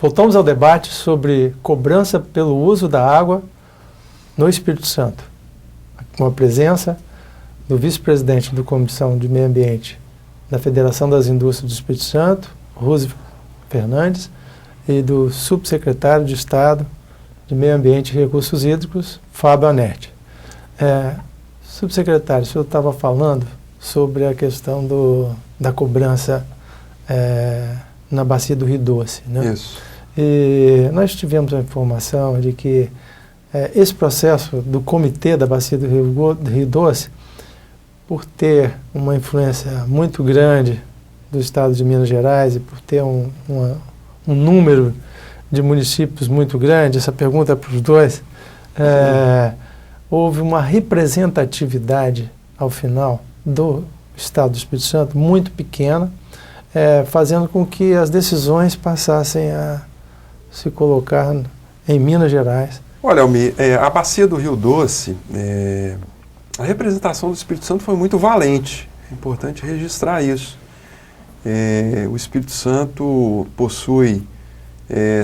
Voltamos ao debate sobre cobrança pelo uso da água no Espírito Santo, com a presença do vice-presidente da Comissão de Meio Ambiente da Federação das Indústrias do Espírito Santo, Roosevelt Fernandes, e do subsecretário de Estado de Meio Ambiente e Recursos Hídricos, Fábio Anetti. Subsecretário, o senhor estava falando sobre a questão da cobrança na bacia do Rio Doce, né? Isso. E nós tivemos a informação de que esse processo do comitê da bacia do Rio Doce, por ter uma influência muito grande do estado de Minas Gerais e por ter um número de municípios muito grande, essa pergunta é para os dois, houve uma representatividade ao final do estado do Espírito Santo muito pequena, fazendo com que as decisões passassem a se colocar em Minas Gerais. Olha, Almir, a bacia do Rio Doce, a representação do Espírito Santo foi muito valente. É importante registrar isso. O Espírito Santo possui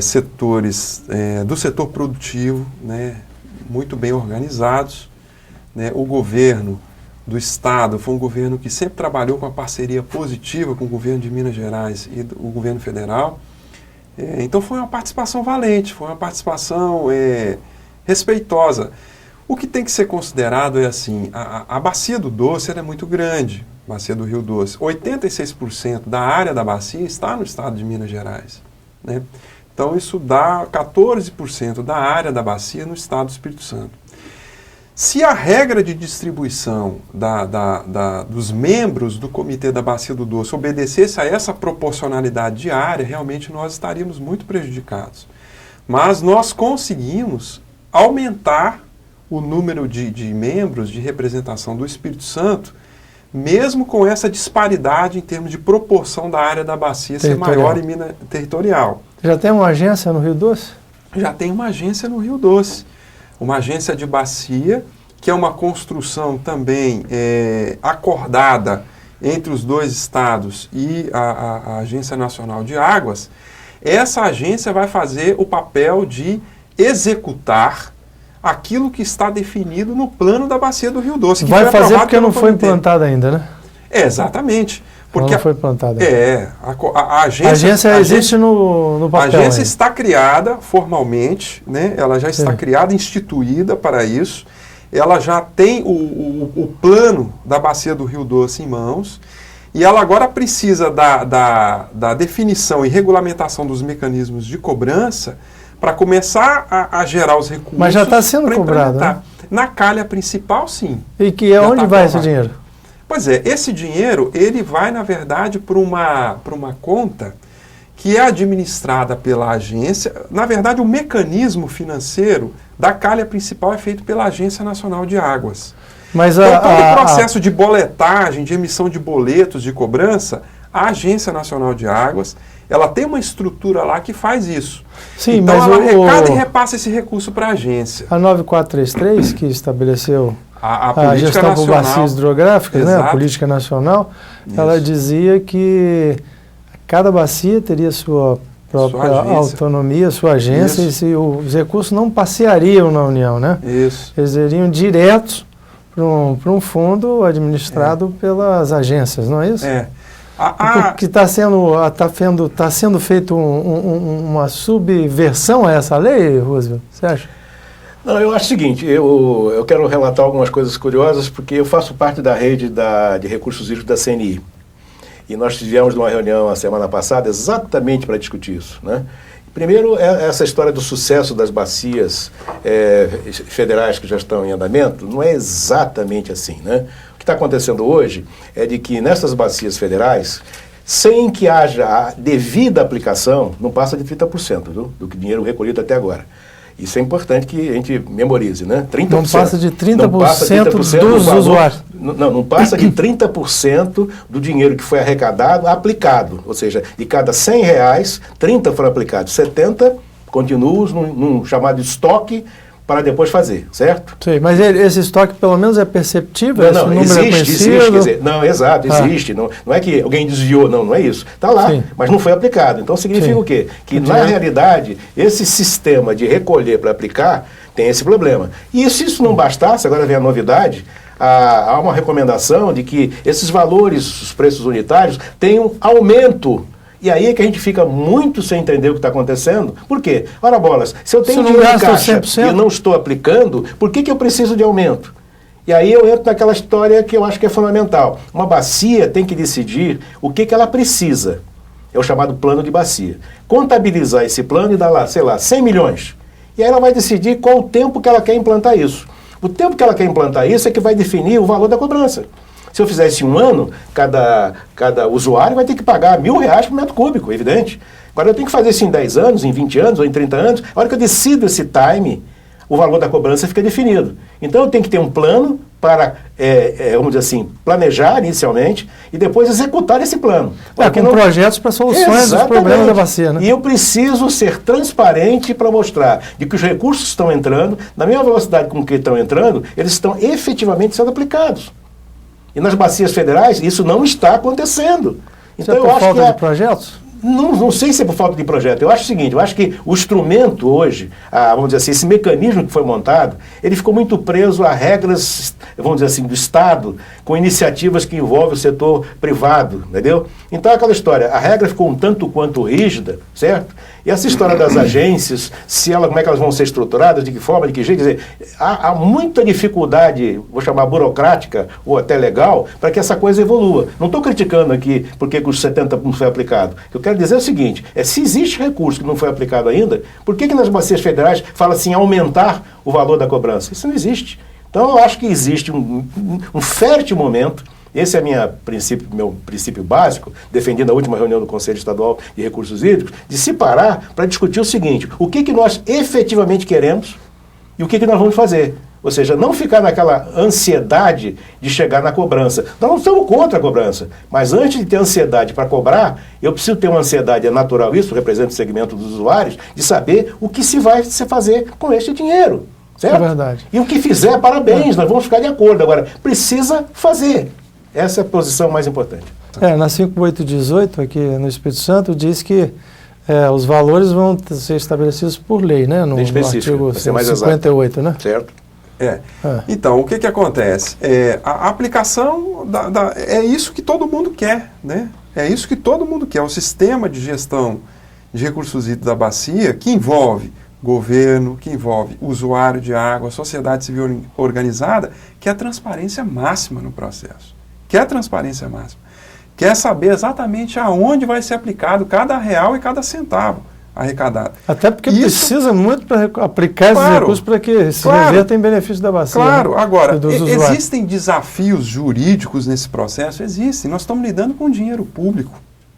setores do setor produtivo, né, muito bem organizados, né? O governo do Estado foi um governo que sempre trabalhou com uma parceria positiva com o governo de Minas Gerais e o governo federal. Então foi uma participação valente, foi uma participação respeitosa. O que tem que ser considerado é assim, a bacia do Doce é muito grande, bacia do Rio Doce. 86% da área da bacia está no estado de Minas Gerais, né? Então isso dá 14% da área da bacia no estado do Espírito Santo. Se a regra de distribuição dos membros do Comitê da Bacia do Doce obedecesse a essa proporcionalidade de área, realmente nós estaríamos muito prejudicados. Mas nós conseguimos aumentar o número de membros de representação do Espírito Santo, mesmo com essa disparidade em termos de proporção da área da bacia ser maior em Minas territorial. Já tem uma agência no Rio Doce? Já tem uma agência no Rio Doce. Uma agência de bacia, que é uma construção também acordada entre os dois estados e a Agência Nacional de Águas. Essa agência vai fazer o papel de executar aquilo que está definido no plano da bacia do Rio Doce. Vai fazer porque não foi implantada ainda, né? Exatamente. Porque não foi implantada. A agência existe no papel. A agência está criada formalmente, né? Ela já está criada, instituída para isso. Ela já tem o plano da bacia do Rio Doce em mãos. E ela agora precisa da definição e regulamentação dos mecanismos de cobrança para começar a gerar os recursos. Mas já está sendo cobrado, né? Na calha principal, sim. E que onde vai esse dinheiro? Pois esse dinheiro, ele vai, na verdade, para uma conta que é administrada pela agência. Na verdade, o mecanismo financeiro da calha principal é feito pela Agência Nacional de Águas. Mas então, todo o processo de boletagem, de emissão de boletos, de cobrança, a Agência Nacional de Águas, ela tem uma estrutura lá que faz isso. Sim, então, mas ela arrecada e repassa esse recurso para a agência. A 9433, que estabeleceu a gestão por bacias hidrográficas, né, a política nacional, ela dizia que cada bacia teria sua própria autonomia, sua agência, e se os recursos não passeariam na União, né? Isso. Eles iriam diretos para um fundo administrado pelas agências, não é isso? Que está sendo feito uma subversão a essa lei, Roosevelt, você acha? Não, eu acho o seguinte, eu quero relatar algumas coisas curiosas, porque eu faço parte da rede de recursos hídricos da CNI. E nós tivemos uma reunião a semana passada exatamente para discutir isso, né? Primeiro, essa história do sucesso das bacias federais que já estão em andamento, não é exatamente assim, né? O que está acontecendo hoje é de que nessas bacias federais, sem que haja a devida aplicação, não passa de 30%, viu, do dinheiro recolhido até agora. Isso é importante que a gente memorize, né? 30%. Não passa de 30% dos usuários. Não passa de 30% do dinheiro que foi arrecadado aplicado. Ou seja, de cada R$100, 30 foram aplicados, 70 continuam num chamado estoque para depois fazer, certo? Sim, mas esse estoque pelo menos é perceptível? Não, existe, quer dizer, não, exato, existe. Não é que alguém desviou, não é isso. Está lá, mas não foi aplicado. Então significa o quê? Que na realidade, esse sistema de recolher para aplicar tem esse problema. E se isso não bastasse, agora vem a novidade, há uma recomendação de que esses valores, os preços unitários, tenham aumento. E aí é que a gente fica muito sem entender o que está acontecendo. Por quê? Ora bolas, se eu tenho dinheiro em caixa e não estou aplicando, por que eu preciso de aumento? E aí eu entro naquela história que eu acho que é fundamental. Uma bacia tem que decidir o que ela precisa. É o chamado plano de bacia. Contabilizar esse plano e dar lá, sei lá, 100 milhões. E aí ela vai decidir qual o tempo que ela quer implantar isso. O tempo que ela quer implantar isso é que vai definir o valor da cobrança. Se eu fizesse em um ano, cada usuário vai ter que pagar R$1.000 por metro cúbico, evidente. Agora eu tenho que fazer isso em 10 anos, em 20 anos ou em 30 anos. A hora que eu decido esse time, o valor da cobrança fica definido. Então eu tenho que ter um plano para, vamos dizer assim, planejar inicialmente e depois executar esse plano. Com projetos para soluções dos problemas da bacia, né? E eu preciso ser transparente para mostrar de que os recursos estão entrando, na mesma velocidade com que estão entrando, eles estão efetivamente sendo aplicados. E nas bacias federais, isso não está acontecendo. Então, eu acho que falta de projetos? Não sei se é por falta de projeto. Eu acho o seguinte, eu acho que o instrumento hoje, vamos dizer assim, esse mecanismo que foi montado, ele ficou muito preso a regras, vamos dizer assim, do Estado, com iniciativas que envolvem o setor privado, entendeu? Então aquela história, a regra ficou um tanto quanto rígida, certo? E essa história das agências, como é que elas vão ser estruturadas, de que forma, de que jeito, quer dizer, há muita dificuldade, vou chamar burocrática ou até legal, para que essa coisa evolua. Não estou criticando aqui porque os 70 não foi aplicado. Eu quero dizer o seguinte, se existe recurso que não foi aplicado ainda, por que nas bacias federais fala assim aumentar o valor da cobrança? Isso não existe. Então eu acho que existe um fértil momento. Esse é meu princípio básico, defendido na última reunião do Conselho Estadual de Recursos Hídricos, de se parar para discutir o seguinte, o que nós efetivamente queremos e o que nós vamos fazer. Ou seja, não ficar naquela ansiedade de chegar na cobrança. Nós não estamos contra a cobrança, mas antes de ter ansiedade para cobrar, eu preciso ter uma ansiedade, é natural isso, representa o segmento dos usuários, de saber o que se vai se fazer com este dinheiro. Certo? É verdade. E o que fizer, parabéns, nós vamos ficar de acordo. Agora, precisa fazer. Essa é a posição mais importante. Na 5818, aqui no Espírito Santo, diz que os valores vão ser estabelecidos por lei, né? No artigo 58, né? Certo. Então, o que acontece? A aplicação é isso que todo mundo quer, né? É isso que todo mundo quer. O sistema de gestão de recursos hídricos da bacia, que envolve governo, que envolve usuário de água, sociedade civil organizada, quer a transparência máxima no processo. Quer transparência máxima. Quer saber exatamente aonde vai ser aplicado cada real e cada centavo arrecadado. Até porque precisa muito para aplicar esses recursos para que se reverta em benefício da bacia. Claro, agora, existem desafios jurídicos nesse processo? Existem. Nós estamos lidando com dinheiro público,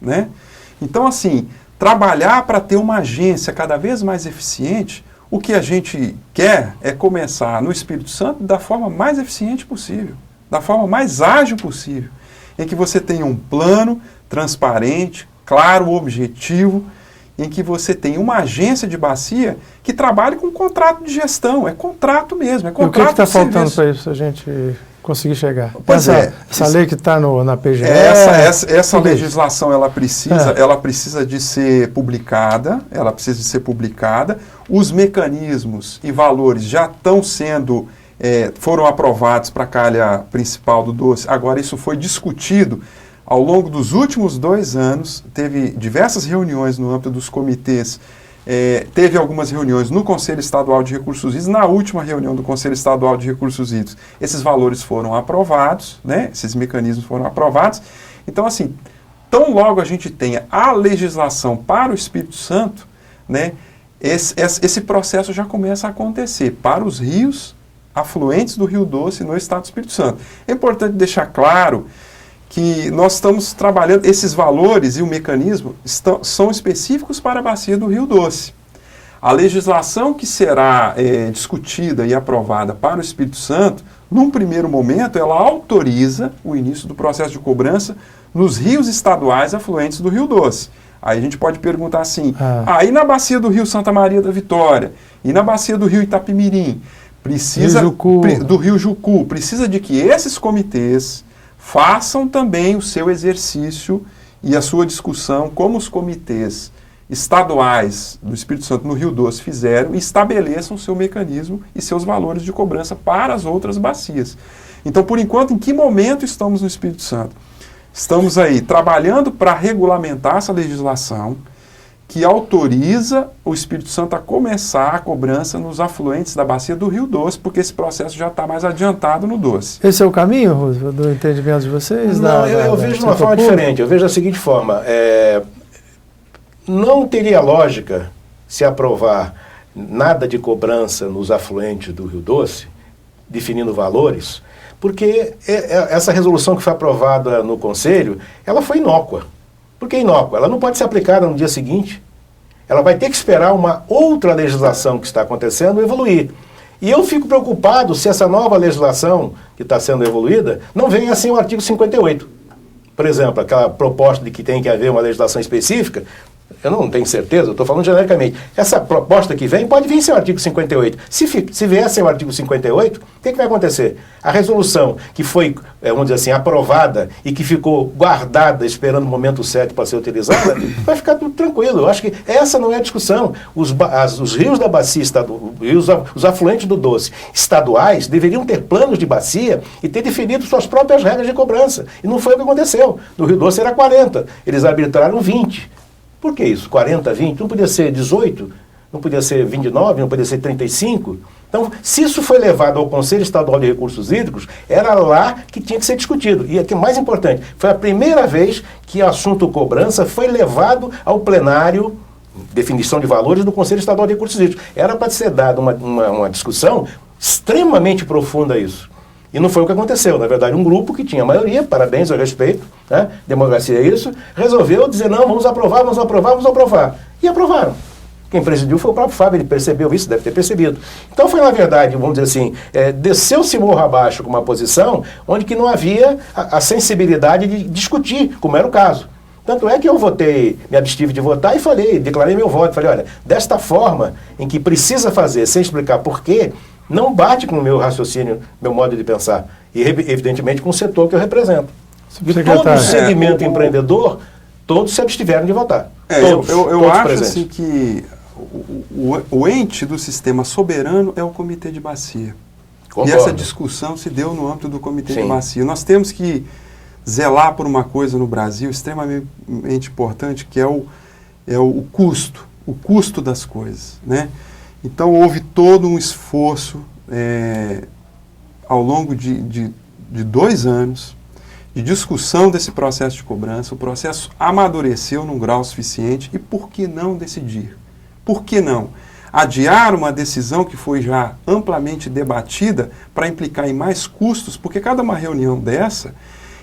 né? Então, assim, trabalhar para ter uma agência cada vez mais eficiente, o que a gente quer é começar no Espírito Santo da forma mais eficiente possível, da forma mais ágil possível, em que você tenha um plano transparente, claro, objetivo, em que você tenha uma agência de bacia que trabalhe com contrato de gestão. É contrato mesmo, é contrato. E o que está faltando para isso, a gente conseguir chegar? Essa lei que está na PGE... Essa legislação, ela precisa de ser publicada, Os mecanismos e valores já estão sendo... foram aprovados para a calha principal do doce. Agora, isso foi discutido ao longo dos últimos 2 anos, teve diversas reuniões no âmbito dos comitês, teve algumas reuniões no Conselho Estadual de Recursos Hídricos. Na última reunião do Conselho Estadual de Recursos Hídricos, esses valores foram aprovados, né? Esses mecanismos foram aprovados. Então, assim, tão logo a gente tenha a legislação para o Espírito Santo, né? Esse processo já começa a acontecer para os rios afluentes do Rio Doce no estado do Espírito Santo. É importante deixar claro que nós estamos trabalhando, esses valores e o mecanismo são específicos para a bacia do Rio Doce. A legislação que será discutida e aprovada para o Espírito Santo, num primeiro momento, ela autoriza o início do processo de cobrança nos rios estaduais afluentes do Rio Doce. Aí a gente pode perguntar assim, e na bacia do Rio Santa Maria da Vitória, e na bacia do Rio Itapimirim, do Rio Jucu, precisa de que esses comitês façam também o seu exercício e a sua discussão, como os comitês estaduais do Espírito Santo no Rio Doce fizeram, e estabeleçam o seu mecanismo e seus valores de cobrança para as outras bacias. Então, por enquanto, em que momento estamos no Espírito Santo? Estamos aí trabalhando para regulamentar essa legislação que autoriza o Espírito Santo a começar a cobrança nos afluentes da bacia do Rio Doce, porque esse processo já está mais adiantado no Doce. Esse é o caminho, Roosevelt, do entendimento de vocês? Não, eu vejo de uma forma diferente. Eu vejo da seguinte forma. Não teria lógica se aprovar nada de cobrança nos afluentes do Rio Doce, definindo valores, porque essa resolução que foi aprovada no Conselho, ela foi inócua. Por que inócua? Ela não pode ser aplicada no dia seguinte. Ela vai ter que esperar uma outra legislação que está acontecendo evoluir. E eu fico preocupado se essa nova legislação que está sendo evoluída não vem assim o artigo 58. Por exemplo, aquela proposta de que tem que haver uma legislação específica, eu não tenho certeza, eu estou falando genericamente. Essa proposta que vem pode vir sem o artigo 58. Se vier sem o artigo 58, o que vai acontecer? A resolução que foi, vamos dizer assim, aprovada e que ficou guardada, esperando o momento certo para ser utilizada, vai ficar tudo tranquilo. Eu acho que essa não é a discussão. Os rios da bacia, os afluentes do Doce estaduais deveriam ter planos de bacia e ter definido suas próprias regras de cobrança. E não foi o que aconteceu. No Rio Doce era 40, eles arbitraram 20. Por que isso? 40, 20? Não podia ser 18? Não podia ser 29? Não podia ser 35? Então, se isso foi levado ao Conselho Estadual de Recursos Hídricos, era lá que tinha que ser discutido. E aqui, mais importante, foi a primeira vez que o assunto cobrança foi levado ao plenário, definição de valores, do Conselho Estadual de Recursos Hídricos. Era para ser dada uma discussão extremamente profunda a isso. E não foi o que aconteceu. Na verdade, um grupo que tinha maioria, parabéns ao respeito, né? Democracia é isso, resolveu dizer, não, vamos aprovar. E aprovaram. Quem presidiu foi o próprio Fábio, ele percebeu isso, deve ter percebido. Então foi, na verdade, vamos dizer assim, desceu-se morro abaixo com uma posição onde que não havia a sensibilidade de discutir, como era o caso. Tanto é que eu votei, me abstive de votar e declarei meu voto. Falei, olha, desta forma em que precisa fazer, sem explicar por quê, não bate com o meu raciocínio, meu modo de pensar. E, evidentemente, com o setor que eu represento. De todo o segmento empreendedor, todos se abstiveram de votar. Eu acho presentes. Assim que o ente do sistema soberano é o Comitê de Bacia. Concordo. E essa discussão se deu no âmbito do Comitê de Bacia. Nós temos que zelar por uma coisa no Brasil extremamente importante, que é o custo das coisas, né? Então, houve todo um esforço ao longo de 2 anos de discussão desse processo de cobrança. O processo amadureceu num grau suficiente. E por que não decidir? Por que não adiar uma decisão que foi já amplamente debatida para implicar em mais custos? Porque cada uma reunião dessa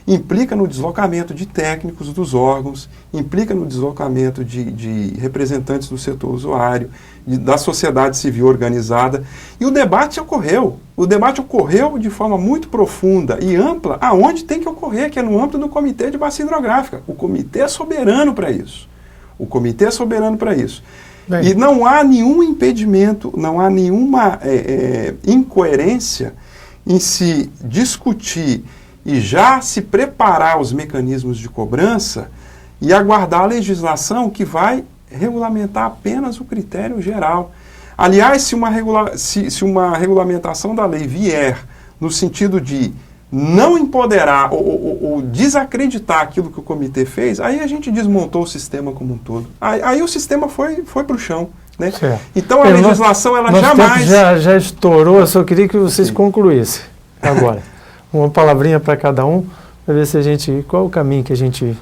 implica no deslocamento de técnicos dos órgãos, implica no deslocamento de representantes do setor usuário, da sociedade civil organizada. E o debate ocorreu. O debate ocorreu de forma muito profunda e ampla, aonde tem que ocorrer, que é no âmbito do Comitê de Bacia Hidrográfica. O comitê é soberano para isso. O comitê é soberano para isso. Bem, e não há nenhum impedimento, não há nenhuma incoerência em se discutir e já se preparar os mecanismos de cobrança e aguardar a legislação que vai regulamentar apenas o critério geral. Aliás, se uma regulamentação da lei vier no sentido de não empoderar ou desacreditar aquilo que o comitê fez, aí a gente desmontou o sistema como um todo. Aí o sistema foi para o chão. Né? Então a legislação, ela jamais... Já estourou, eu só queria que vocês concluíssem agora. Uma palavrinha para cada um, para ver se qual o caminho que a gente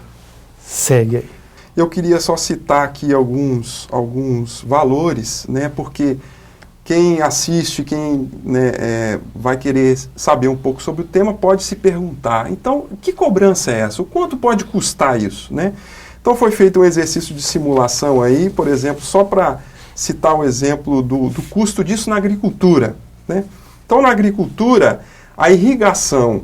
segue aí. Eu queria só citar aqui alguns valores, né, porque quem assiste, quem vai querer saber um pouco sobre o tema, pode se perguntar, então, que cobrança é essa? O quanto pode custar isso? Né? Então foi feito um exercício de simulação aí, por exemplo, só para citar o exemplo do custo disso na agricultura. Né? Então, na agricultura, a irrigação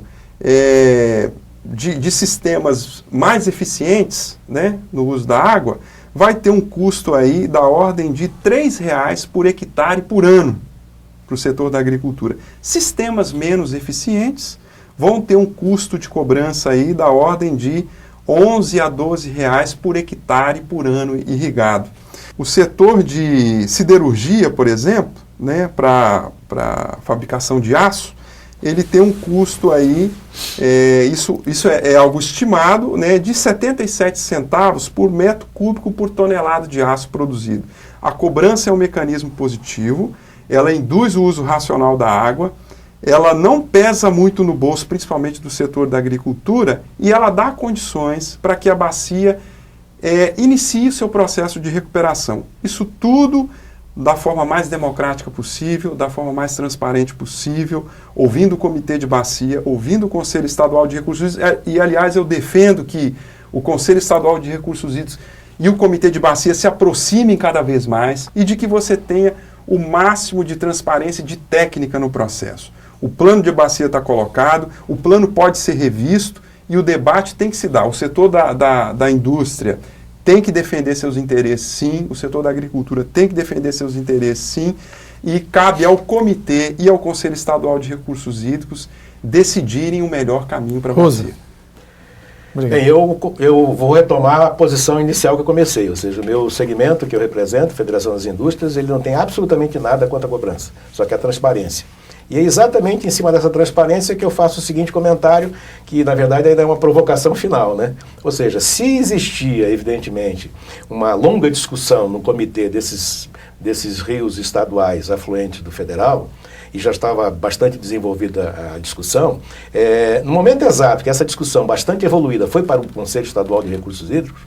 de sistemas mais eficientes, né, no uso da água vai ter um custo aí da ordem de R$ 3,00 por hectare por ano para o setor da agricultura. Sistemas menos eficientes vão ter um custo de cobrança aí da ordem de R$ 11 a R$ 12,00 por hectare por ano irrigado. O setor de siderurgia, por exemplo, né, para fabricação de aço, ele tem um custo aí, isso é algo estimado, né, de 77 centavos por metro cúbico por tonelada de aço produzido. A cobrança é um mecanismo positivo, ela induz o uso racional da água, ela não pesa muito no bolso, principalmente do setor da agricultura, e ela dá condições para que a bacia inicie o seu processo de recuperação. Isso tudo da forma mais democrática possível, da forma mais transparente possível, ouvindo o Comitê de Bacia, ouvindo o Conselho Estadual de Recursos Hídricos, e aliás eu defendo que o Conselho Estadual de Recursos Hídricos e o Comitê de Bacia se aproximem cada vez mais e de que você tenha o máximo de transparência e de técnica no processo. O plano de bacia está colocado, o plano pode ser revisto e o debate tem que se dar. O setor da indústria tem que defender seus interesses, sim. O setor da agricultura tem que defender seus interesses, sim. E cabe ao comitê e ao Conselho Estadual de Recursos Hídricos decidirem o melhor caminho para você. Bem, eu vou retomar a posição inicial que eu comecei, ou seja, o meu segmento que eu represento, Federação das Indústrias, ele não tem absolutamente nada contra a cobrança, só que a transparência. E é exatamente em cima dessa transparência que eu faço o seguinte comentário, que na verdade ainda é uma provocação final, né? Ou seja, se existia, evidentemente, uma longa discussão no comitê desses rios estaduais afluentes do federal, e já estava bastante desenvolvida a discussão, no momento exato que essa discussão bastante evoluída foi para o Conselho Estadual de Recursos Hídricos,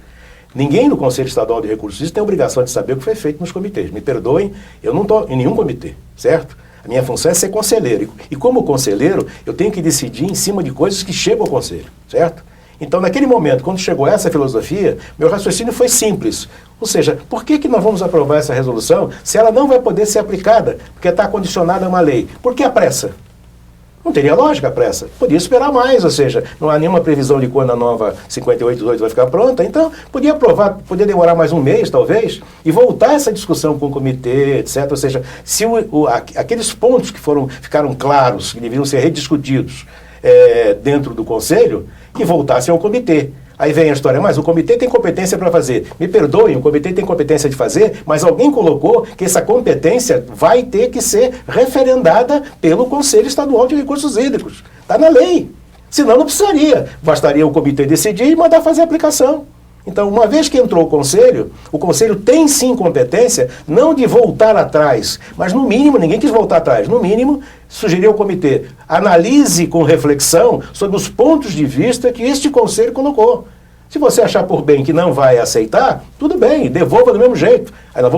ninguém no Conselho Estadual de Recursos Hídricos tem a obrigação de saber o que foi feito nos comitês. Me perdoem, eu não estou em nenhum comitê, certo? A minha função é ser conselheiro. E como conselheiro, eu tenho que decidir em cima de coisas que chegam ao conselho, certo? Então, naquele momento, quando chegou essa filosofia, meu raciocínio foi simples. Ou seja, por que nós vamos aprovar essa resolução se ela não vai poder ser aplicada? Porque está condicionada a uma lei. Por que a pressa? Não teria lógica a pressa. Podia esperar mais, ou seja, não há nenhuma previsão de quando a nova 5818 vai ficar pronta, então podia aprovar, podia demorar mais um mês, talvez, e voltar essa discussão com o comitê, etc. Ou seja, se aqueles pontos que ficaram claros, que deveriam ser rediscutidos dentro do Conselho, que voltassem ao comitê. Aí vem a história, mas o comitê tem competência para fazer. Me perdoem, o comitê tem competência de fazer, mas alguém colocou que essa competência vai ter que ser referendada pelo Conselho Estadual de Recursos Hídricos. Está na lei. Senão não precisaria. Bastaria o comitê decidir e mandar fazer a aplicação. Então, uma vez que entrou o Conselho tem sim competência, não de voltar atrás, mas no mínimo, ninguém quis voltar atrás, no mínimo, sugerir ao comitê, analise com reflexão sobre os pontos de vista que este Conselho colocou. Se você achar por bem que não vai aceitar, tudo bem, devolva do mesmo jeito.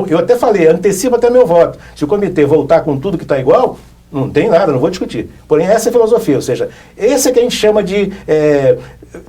Eu até falei, antecipo até meu voto. Se o comitê voltar com tudo que está igual, não tem nada, não vou discutir. Porém, essa é a filosofia, ou seja, esse é que a gente chama de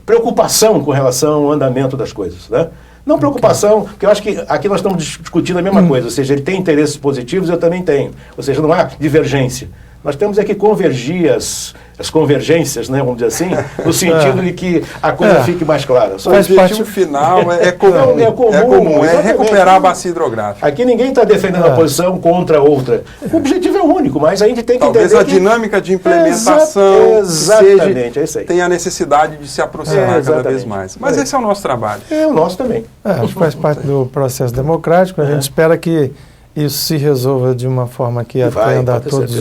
preocupação com relação ao andamento das coisas, né? Não preocupação, porque eu acho que aqui nós estamos discutindo a mesma coisa, ou seja, ele tem interesses positivos, eu também tenho. Ou seja, não há divergência. Nós temos que convergir as convergências, né, vamos dizer assim, no sentido de que a coisa fique mais clara. O objetivo final é comum, é recuperar a bacia hidrográfica. Aqui ninguém está defendendo a posição contra outra. O objetivo é único, mas a gente tem que talvez entender a dinâmica de implementação exatamente, é isso aí. Tenha a necessidade de se aproximar cada vez mais. Mas esse é o nosso trabalho. É o nosso também. Faz parte do processo democrático, a gente espera que isso se resolva de uma forma que atenda a todos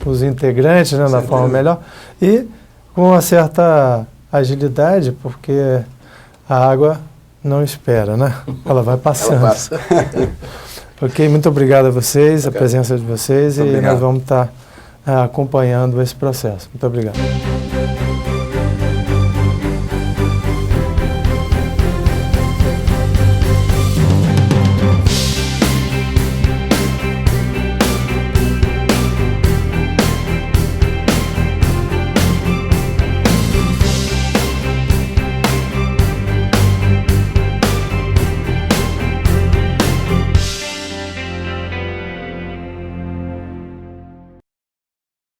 os integrantes, né, da forma melhor, e com uma certa agilidade, porque a água não espera, né? Ela vai passando. Ela passa. Ok, muito obrigado a vocês, a presença de vocês, e nós vamos estar acompanhando esse processo. Muito obrigado.